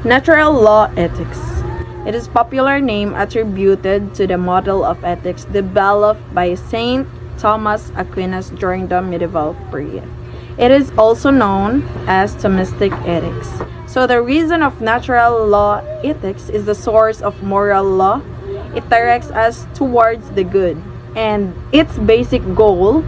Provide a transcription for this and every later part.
Natural law ethics. It is popular name attributed to the model of ethics developed by Saint Thomas Aquinas during the medieval period. It is also known as Thomistic ethics. So the reason of natural law ethics is the source of moral law. It directs us towards the good, and its basic goal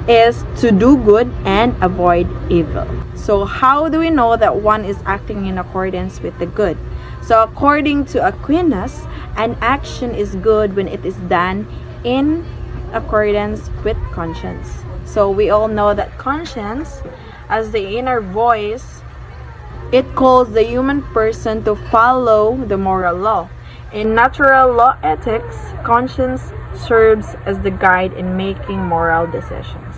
is to do good and avoid evil. So how do we know that one is acting in accordance with the good? So according to Aquinas, an action is good when it is done in accordance with conscience. So we all know that conscience, as the inner voice, it calls the human person to follow the moral law. In natural law ethics, conscience serves as the guide in making moral decisions.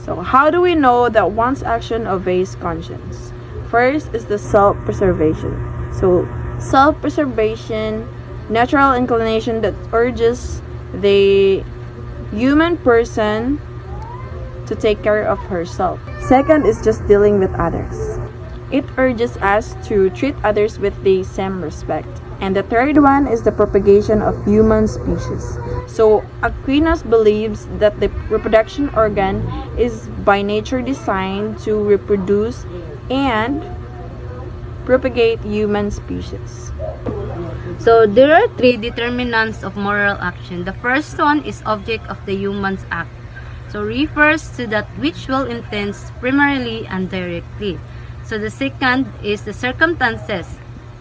So how do we know that one's action obeys conscience? First is the self-preservation. So self-preservation, natural inclination that urges the human person to take care of herself. Second is just dealing with others. It urges us to treat others with the same respect. And the third one is the propagation of human species. So Aquinas believes that the reproduction organ is by nature designed to reproduce and propagate human species. So there are three determinants of moral action. The first one is object of the human's act. So refers to that which will intends primarily and directly. So the second is the circumstances.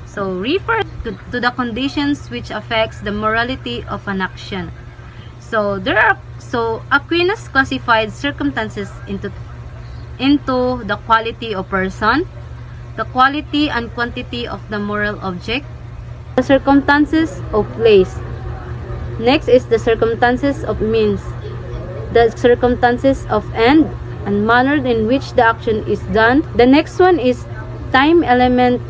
So refers to the conditions which affects the morality of an action. So Aquinas classified circumstances into the quality of person, the quality and quantity of the moral object, the circumstances of place. Next is the circumstances of means, the circumstances of end, and manner in which the action is done. The next one is time element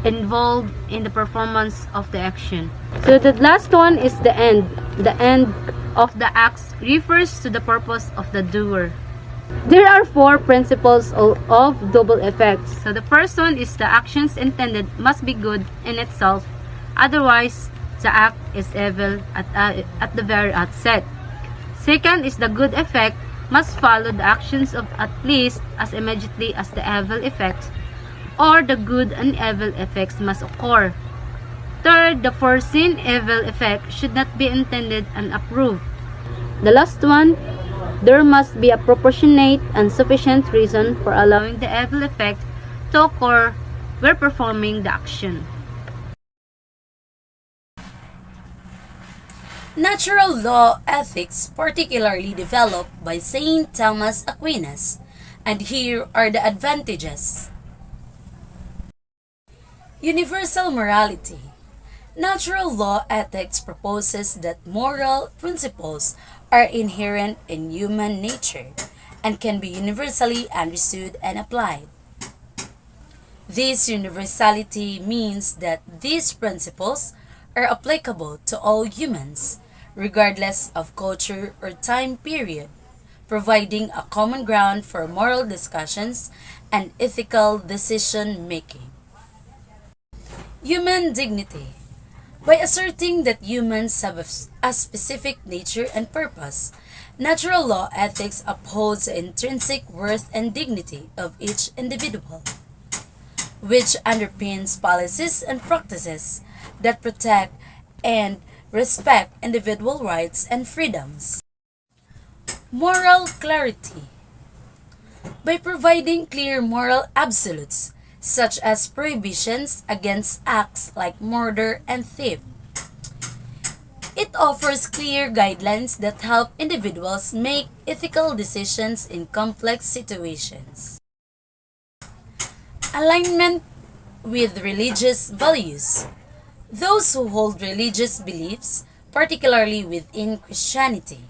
involved in the performance of the action. So the last one is the end. The end of the acts refers to the purpose of the doer. There are four principles of double effects. So the first one is the actions intended must be good in itself, otherwise the act is evil at the very outset. Second is the good effect must follow the actions of at least as immediately as the evil effect, or the good and evil effects must occur. Third, the foreseen evil effect should not be intended and approved. The last one, there must be a proportionate and sufficient reason for allowing the evil effect to occur where performing the action. Natural law ethics particularly developed by Saint Thomas Aquinas, and here are the advantages. Universal morality. Natural law ethics proposes that moral principles are inherent in human nature and can be universally understood and applied. This universality means that these principles are applicable to all humans, regardless of culture or time period, providing a common ground for moral discussions and ethical decision making. Human dignity. By asserting that humans have a specific nature and purpose, natural law ethics upholds the intrinsic worth and dignity of each individual, which underpins policies and practices that protect and respect individual rights and freedoms. Moral clarity. By providing clear moral absolutes, such as prohibitions against acts like murder and theft, it offers clear guidelines that help individuals make ethical decisions in complex situations. Alignment with religious values. Those who hold religious beliefs, particularly within Christianity.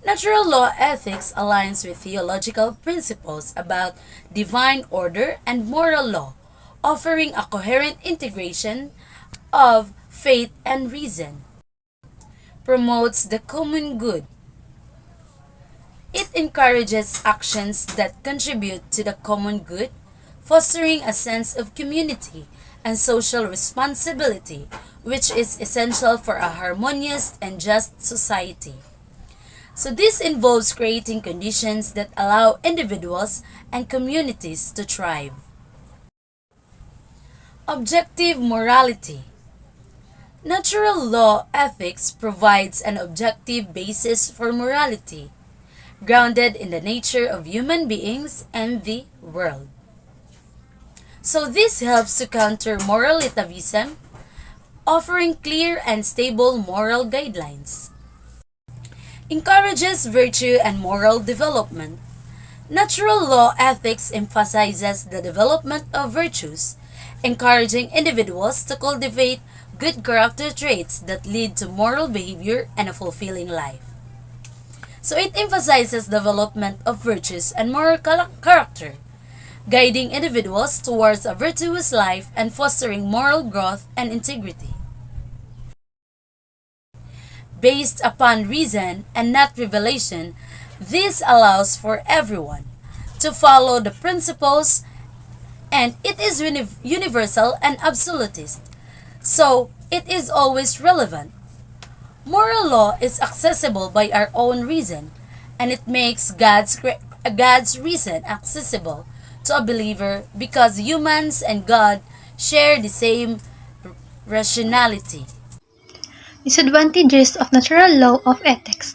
Natural law ethics aligns with theological principles about divine order and moral law, offering a coherent integration of faith and reason. Promotes the common good. It encourages actions that contribute to the common good, fostering a sense of community and social responsibility, which is essential for a harmonious and just society. So, this involves creating conditions that allow individuals and communities to thrive. Objective morality. Natural law ethics provides an objective basis for morality, grounded in the nature of human beings and the world. So this helps to counter moral relativism, offering clear and stable moral guidelines. Encourages virtue and moral development. Natural law ethics emphasizes the development of virtues, encouraging individuals to cultivate good character traits that lead to moral behavior and a fulfilling life. So it emphasizes development of virtues and moral character, guiding individuals towards a virtuous life and fostering moral growth and integrity. Based upon reason and not revelation, this allows for everyone to follow the principles, and it is universal and absolutist, so it is always relevant. Moral law is accessible by our own reason, and it makes God's reason accessible to a believer because humans and God share the same rationality. Disadvantages of natural law of ethics.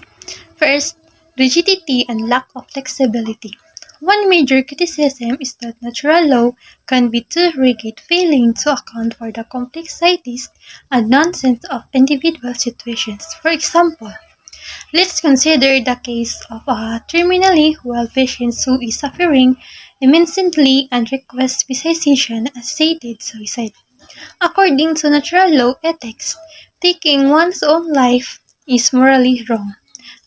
First, rigidity and lack of flexibility. One major criticism is that natural law can be too rigid, failing to account for the complexities and nuance of individual situations. For example, let's consider the case of a terminally well patient who is suffering immensely and requests physician assisted suicide. According to natural law ethics, taking one's own life is morally wrong,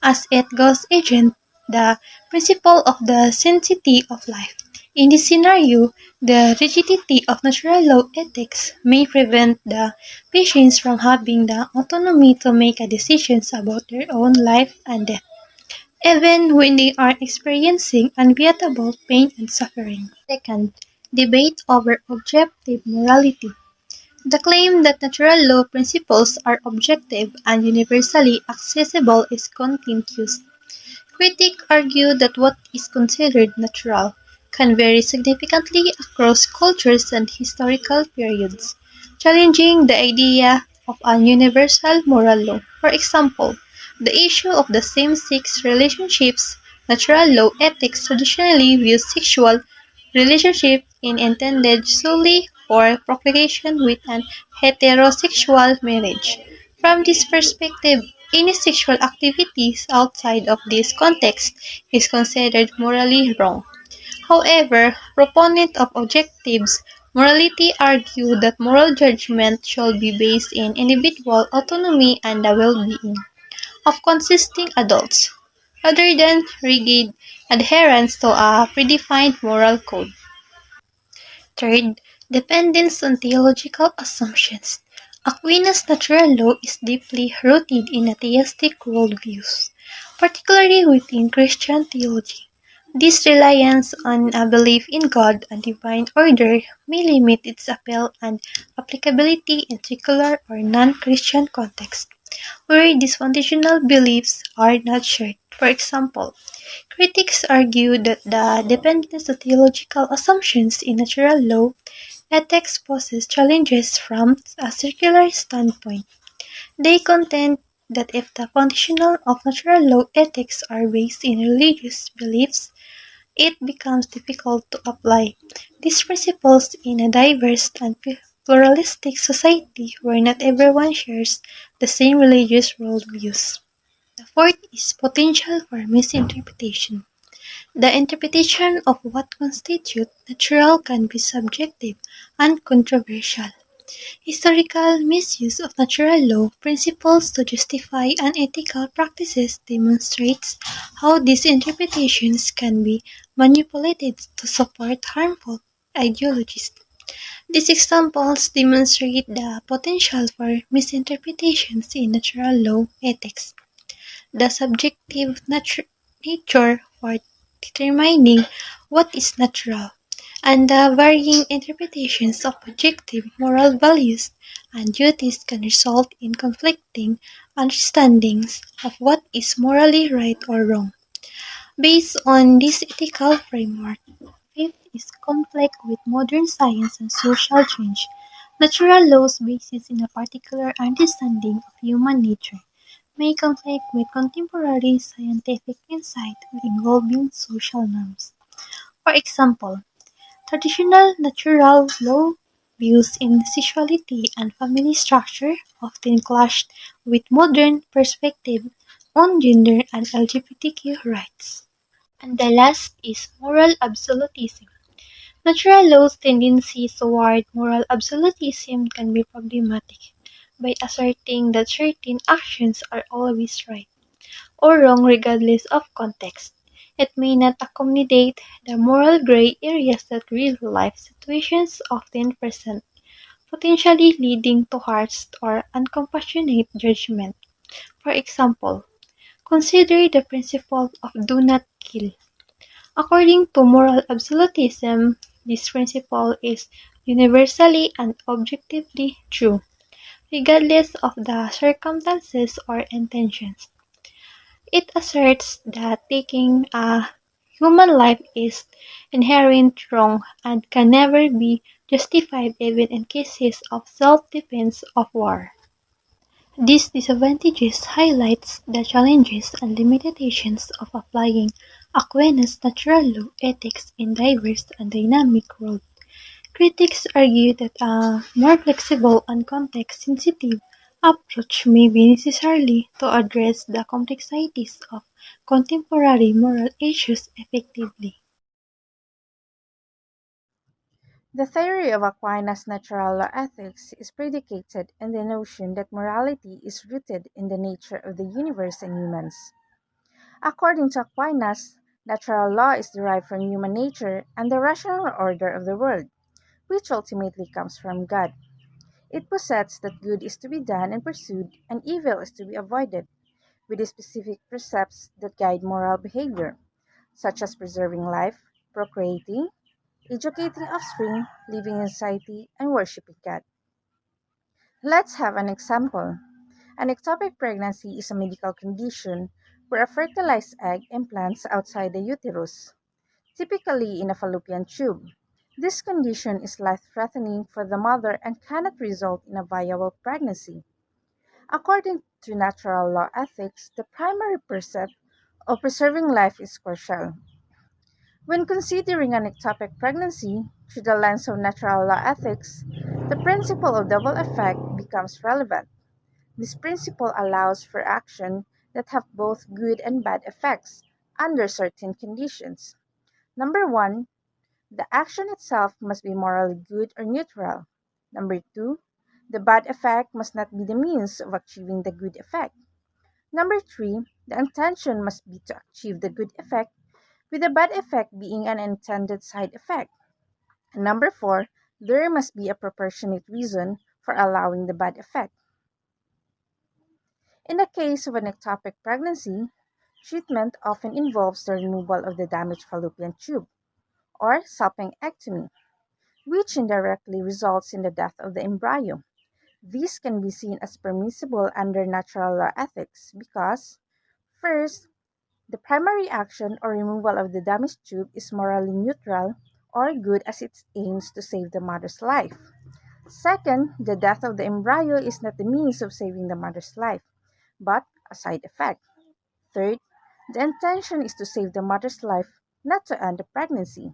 as it goes against the principle of the sanctity of life. In this scenario, the rigidity of natural law ethics may prevent the patients from having the autonomy to make decisions about their own life and death, even when they are experiencing unbearable pain and suffering. Second, debate over objective morality. The claim that natural law principles are objective and universally accessible is contentious. Critics argue that what is considered natural can vary significantly across cultures and historical periods, challenging the idea of a universal moral law. For example, the issue of the same-sex relationships. Natural law ethics traditionally views sexual relationship in intended solely for procreation with an heterosexual marriage. From this perspective, any sexual activities outside of this context is considered morally wrong. However, proponents of objectives morality argue that moral judgment should be based in individual autonomy and the well-being of consisting adults, rather than rigid adherence to a predefined moral code. Third, dependence on theological assumptions. Aquinas' natural law is deeply rooted in atheistic worldviews, particularly within Christian theology. This reliance on a belief in God and divine order may limit its appeal and applicability in secular or non-Christian contexts, where these foundational beliefs are not shared. For example, critics argue that the dependence of theological assumptions in natural law ethics poses challenges from a circular standpoint. They contend that if the foundations of natural law ethics are based in religious beliefs, it becomes difficult to apply these principles in a diverse and pluralistic society where not everyone shares the same religious worldviews. The fourth is potential for misinterpretation. The interpretation of what constitutes natural can be subjective and controversial. Historical misuse of natural law principles to justify unethical practices demonstrates how these interpretations can be manipulated to support harmful ideologies. These examples demonstrate the potential for misinterpretations in natural law ethics. The subjective nature for determining what is natural. and the varying interpretations of objective moral values and duties can result in conflicting understandings of what is morally right or wrong. Based on this ethical framework, fifth is conflict with modern science and social change. Natural laws based in a particular understanding of human nature may conflict with contemporary scientific insight involving social norms. For example, traditional natural law views in sexuality and family structure often clashed with modern perspective on gender and LGBTQ rights. And the last is moral absolutism. Natural law's tendency toward moral absolutism can be problematic by asserting that certain actions are always right or wrong regardless of context. It may not accommodate the moral gray areas that real life situations often present, potentially leading to harsh or uncompassionate judgment. For example, consider the principle of do not kill. According to moral absolutism, this principle is universally and objectively true, regardless of the circumstances or intentions. It asserts that taking a human life is inherent wrong and can never be justified even in cases of self-defense or war. These disadvantages highlights the challenges and limitations of applying Aquinas' natural law ethics in diverse and dynamic world. Critics argue that a more flexible and context-sensitive approach may be necessary to address the complexities of contemporary moral issues effectively. The theory of Aquinas' natural law ethics is predicated on the notion that morality is rooted in the nature of the universe and humans. According to Aquinas, natural law is derived from human nature and the rational order of the world, which ultimately comes from God. It posits that good is to be done and pursued and evil is to be avoided, with specific precepts that guide moral behavior, such as preserving life, procreating, educating offspring, living in society, and worshiping God. Let's have an example. An ectopic pregnancy is a medical condition where a fertilized egg implants outside the uterus, typically in a fallopian tube. This condition is life-threatening for the mother and cannot result in a viable pregnancy. According to natural law ethics, the primary precept of preserving life is crucial. When considering an ectopic pregnancy through the lens of natural law ethics, the principle of double effect becomes relevant. This principle allows for action that have both good and bad effects under certain conditions. Number one, the action itself must be morally good or neutral. Number two, the bad effect must not be the means of achieving the good effect. Number three, the intention must be to achieve the good effect, with the bad effect being an intended side effect. And number four, there must be a proportionate reason for allowing the bad effect. In the case of an ectopic pregnancy, treatment often involves the removal of the damaged fallopian tube, or salpingectomy, which indirectly results in the death of the embryo. This can be seen as permissible under natural law ethics because, first, the primary action or removal of the damaged tube is morally neutral or good as it aims to save the mother's life. Second, the death of the embryo is not the means of saving the mother's life, but a side effect. Third, the intention is to save the mother's life, not to end the pregnancy.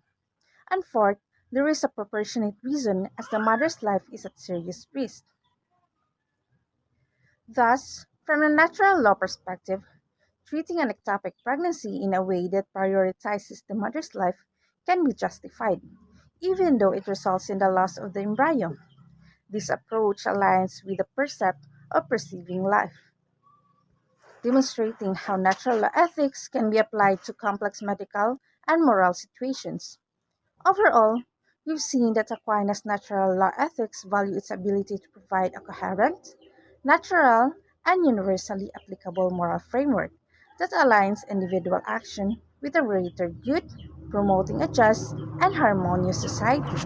And fourth, there is a proportionate reason as the mother's life is at serious risk. Thus, from a natural law perspective, treating an ectopic pregnancy in a way that prioritizes the mother's life can be justified, even though it results in the loss of the embryo. This approach aligns with the precept of perceiving life, demonstrating how natural law ethics can be applied to complex medical and moral situations. Overall, we've seen that Aquinas' natural law ethics value its ability to provide a coherent, natural, and universally applicable moral framework that aligns individual action with a greater good, promoting a just and harmonious society.